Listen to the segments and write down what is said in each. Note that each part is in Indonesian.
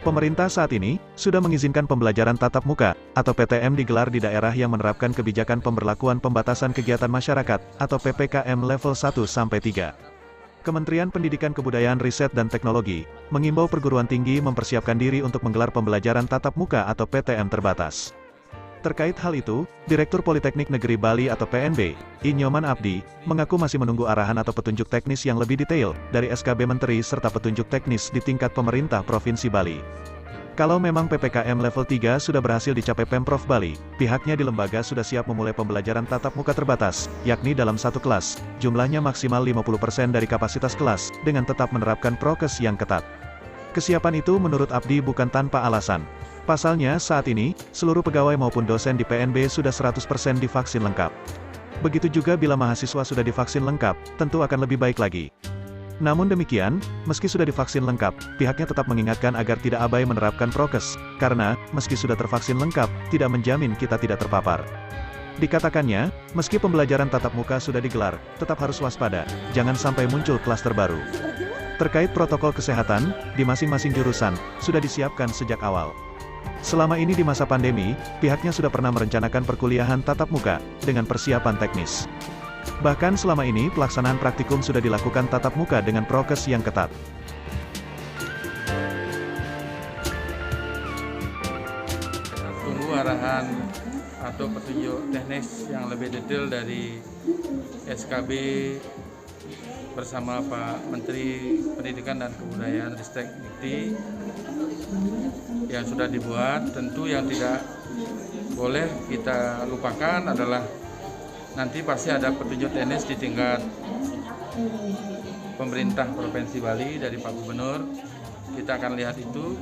Pemerintah saat ini sudah mengizinkan pembelajaran tatap muka atau PTM digelar di daerah yang menerapkan kebijakan pemberlakuan pembatasan kegiatan masyarakat atau PPKM level 1 sampai 3. Kementerian Pendidikan Kebudayaan Riset dan Teknologi mengimbau perguruan tinggi mempersiapkan diri untuk menggelar pembelajaran tatap muka atau PTM terbatas. Terkait hal itu, Direktur Politeknik Negeri Bali atau PNB, I. Nyoman Abdi, mengaku masih menunggu arahan atau petunjuk teknis yang lebih detail dari SKB Menteri serta petunjuk teknis di tingkat pemerintah Provinsi Bali. Kalau memang PPKM level 3 sudah berhasil dicapai Pemprov Bali, pihaknya di lembaga sudah siap memulai pembelajaran tatap muka terbatas, yakni dalam satu kelas, jumlahnya maksimal 50% dari kapasitas kelas, dengan tetap menerapkan prokes yang ketat. Kesiapan itu menurut Abdi bukan tanpa alasan. Pasalnya, saat ini, seluruh pegawai maupun dosen di PNB sudah 100% divaksin lengkap. Begitu juga bila mahasiswa sudah divaksin lengkap, tentu akan lebih baik lagi. Namun demikian, meski sudah divaksin lengkap, pihaknya tetap mengingatkan agar tidak abai menerapkan prokes, karena, meski sudah tervaksin lengkap, tidak menjamin kita tidak terpapar. Dikatakannya, meski pembelajaran tatap muka sudah digelar, tetap harus waspada, jangan sampai muncul klaster baru. Terkait protokol kesehatan, di masing-masing jurusan, sudah disiapkan sejak awal. Selama ini di masa pandemi, pihaknya sudah pernah merencanakan perkuliahan tatap muka, dengan persiapan teknis. Bahkan selama ini pelaksanaan praktikum sudah dilakukan tatap muka dengan prokes yang ketat. Tunggu arahan atau petunjuk teknis yang lebih detail dari SKB bersama Pak Menteri Pendidikan dan Kebudayaan Ristek Dikti yang sudah dibuat. Tentu yang tidak boleh kita lupakan adalah nanti pasti ada petunjuk teknis di tingkat pemerintah Provinsi Bali dari Pak Gubernur. Kita akan lihat itu,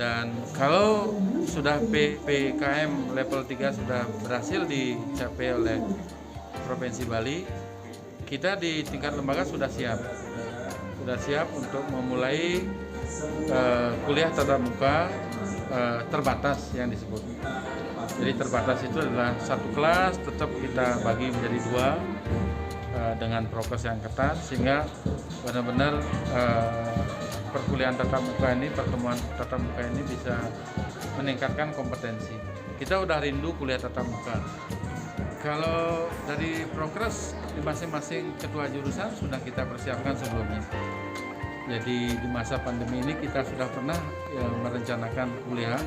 dan kalau sudah PPKM level 3 sudah berhasil dicapai oleh Provinsi Bali, kita di tingkat lembaga sudah siap untuk memulai kuliah tatap muka terbatas yang disebut. Jadi terbatas itu adalah satu kelas tetap kita bagi menjadi 2 dengan prokes yang ketat, sehingga benar-benar perkuliahan tatap muka ini, pertemuan tatap muka ini bisa meningkatkan kompetensi. Kita udah rindu kuliah tatap muka. Kalau dari prokes di masing-masing ketua jurusan sudah kita persiapkan sebelumnya. Jadi di masa pandemi ini kita sudah pernah merencanakan kuliah.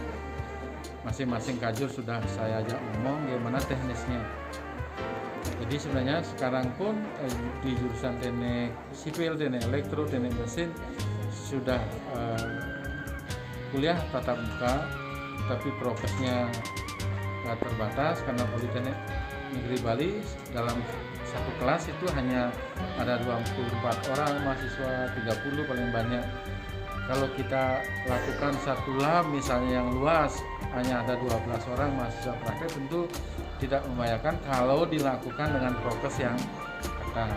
Masing-masing kajur sudah saya ajak ngomong gimana teknisnya. Jadi sebenarnya sekarang pun di jurusan teknik sipil, teknik elektro, teknik mesin sudah kuliah tatap muka, tapi prokesnya terbatas karena Politeknik Negeri Bali dalam satu kelas itu hanya ada 24 orang mahasiswa, 30 paling banyak. Kalau kita lakukan satu lab misalnya yang luas, hanya ada 12 orang mahasiswa praktek, tentu tidak membahayakan kalau dilakukan dengan prokes yang ketat.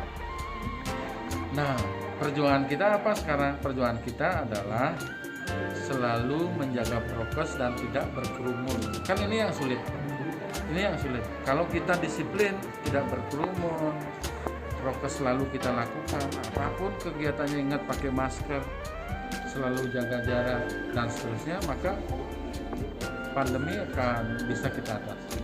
Nah, perjuangan kita apa sekarang? Perjuangan kita adalah selalu menjaga prokes dan tidak berkerumun. Kan ini yang sulit. Kalau kita disiplin, tidak berkerumun, prokes selalu kita lakukan, apapun kegiatannya ingat pakai masker, selalu jaga jarak dan seterusnya, maka pandemi akan bisa kita atasi.